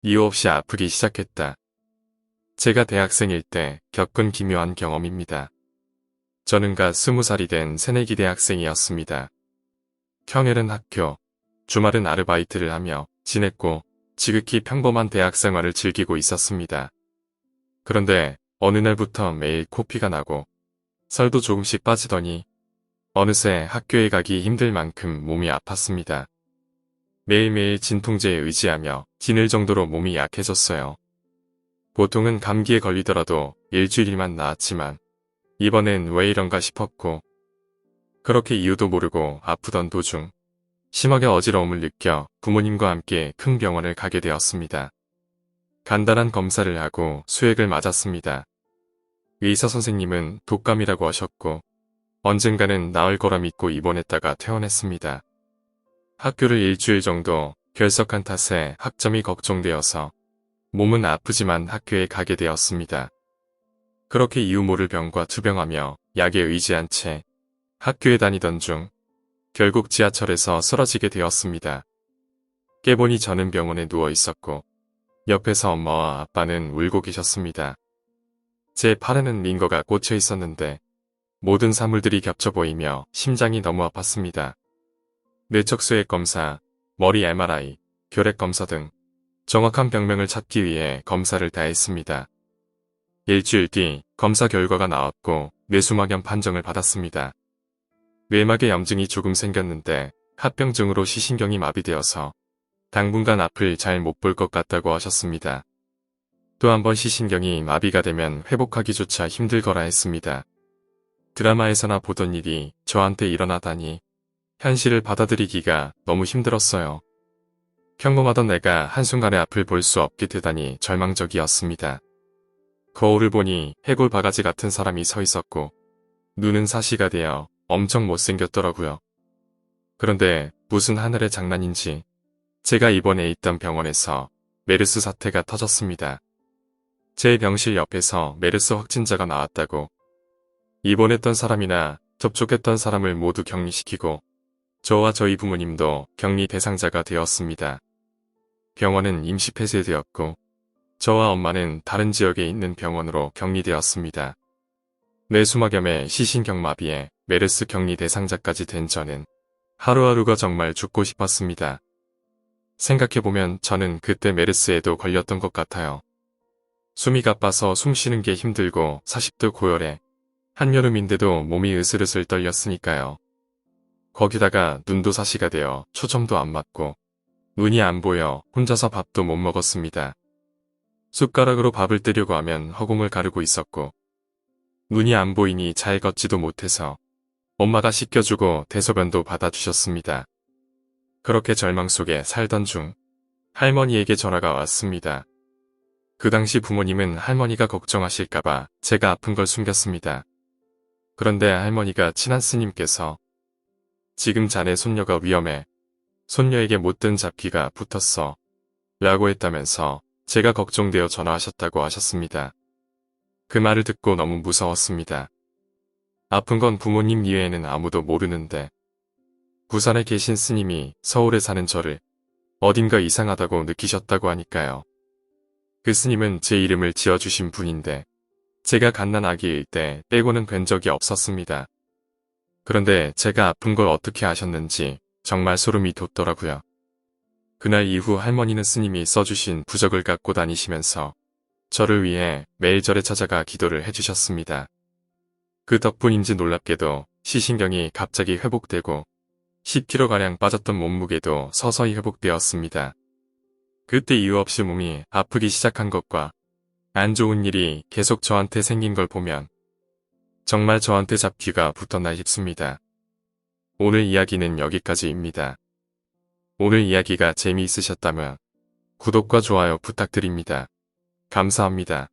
이유 없이 아프기 시작했다. 제가 대학생일 때 겪은 기묘한 경험입니다. 저는 갓 20살이 된 새내기 대학생이었습니다. 평일은 학교, 주말은 아르바이트를 하며 지냈고 지극히 평범한 대학 생활을 즐기고 있었습니다. 그런데 어느 날부터 매일 코피가 나고 살도 조금씩 빠지더니 어느새 학교에 가기 힘들 만큼 몸이 아팠습니다. 매일매일 진통제에 의지하며 지낼 정도로 몸이 약해졌어요. 보통은 감기에 걸리더라도 일주일만 나았지만 이번엔 왜 이런가 싶었고 그렇게 이유도 모르고 아프던 도중 심하게 어지러움을 느껴 부모님과 함께 큰 병원을 가게 되었습니다. 간단한 검사를 하고 수액을 맞았습니다. 의사 선생님은 독감이라고 하셨고 언젠가는 나을 거라 믿고 입원했다가 퇴원했습니다. 학교를 일주일 정도 결석한 탓에 학점이 걱정되어서 몸은 아프지만 학교에 가게 되었습니다. 그렇게 이유 모를 병과 투병하며 약에 의지한 채 학교에 다니던 중 결국 지하철에서 쓰러지게 되었습니다. 깨보니 저는 병원에 누워 있었고 옆에서 엄마와 아빠는 울고 계셨습니다. 제 팔에는 링거가 꽂혀 있었는데 모든 사물들이 겹쳐 보이며 심장이 너무 아팠습니다. 뇌척수액 검사, 머리 MRI, 결핵 검사 등 정확한 병명을 찾기 위해 검사를 다 했습니다. 일주일 뒤 검사 결과가 나왔고 뇌수막염 판정을 받았습니다. 뇌막에 염증이 조금 생겼는데 합병증으로 시신경이 마비되어서 당분간 앞을 잘 못 볼 것 같다고 하셨습니다. 또 한 번 시신경이 마비가 되면 회복하기조차 힘들 거라 했습니다. 드라마에서나 보던 일이 저한테 일어나다니 현실을 받아들이기가 너무 힘들었어요. 평범하던 내가 한순간에 앞을 볼 수 없게 되다니 절망적이었습니다. 거울을 보니 해골 바가지 같은 사람이 서 있었고 눈은 사시가 되어 엄청 못생겼더라고요. 그런데 무슨 하늘의 장난인지 제가 입원해 있던 병원에서 메르스 사태가 터졌습니다. 제 병실 옆에서 메르스 확진자가 나왔다고 입원했던 사람이나 접촉했던 사람을 모두 격리시키고 저와 저희 부모님도 격리 대상자가 되었습니다. 병원은 임시 폐쇄되었고 저와 엄마는 다른 지역에 있는 병원으로 격리되었습니다. 뇌수막염에 시신경마비에 메르스 격리 대상자까지 된 저는 하루하루가 정말 죽고 싶었습니다. 생각해보면 저는 그때 메르스에도 걸렸던 것 같아요. 숨이 가빠서 숨 쉬는 게 힘들고 40도 고열에 한여름인데도 몸이 으슬으슬 떨렸으니까요. 거기다가 눈도 사시가 되어 초점도 안 맞고 눈이 안 보여 혼자서 밥도 못 먹었습니다. 숟가락으로 밥을 뜨려고 하면 허공을 가르고 있었고 눈이 안 보이니 잘 걷지도 못해서 엄마가 씻겨주고 대소변도 받아주셨습니다. 그렇게 절망 속에 살던 중 할머니에게 전화가 왔습니다. 그 당시 부모님은 할머니가 걱정하실까봐 제가 아픈 걸 숨겼습니다. 그런데 할머니가 친한 스님께서 지금 자네 손녀가 위험해. 손녀에게 못된 잡기가 붙었어. 라고 했다면서 제가 걱정되어 전화하셨다고 하셨습니다. 그 말을 듣고 너무 무서웠습니다. 아픈 건 부모님 이외에는 아무도 모르는데 부산에 계신 스님이 서울에 사는 저를 어딘가 이상하다고 느끼셨다고 하니까요. 그 스님은 제 이름을 지어주신 분인데 제가 갓난 아기일 때 빼고는 뵌 적이 없었습니다. 그런데 제가 아픈 걸 어떻게 아셨는지 정말 소름이 돋더라고요. 그날 이후 할머니는 스님이 써주신 부적을 갖고 다니시면서 저를 위해 매일 절에 찾아가 기도를 해주셨습니다. 그 덕분인지 놀랍게도 시신경이 갑자기 회복되고 10kg가량 빠졌던 몸무게도 서서히 회복되었습니다. 그때 이유 없이 몸이 아프기 시작한 것과 안 좋은 일이 계속 저한테 생긴 걸 보면 정말 저한테 잡기가 붙었나 싶습니다. 오늘 이야기는 여기까지입니다. 오늘 이야기가 재미있으셨다면 구독과 좋아요 부탁드립니다. 감사합니다.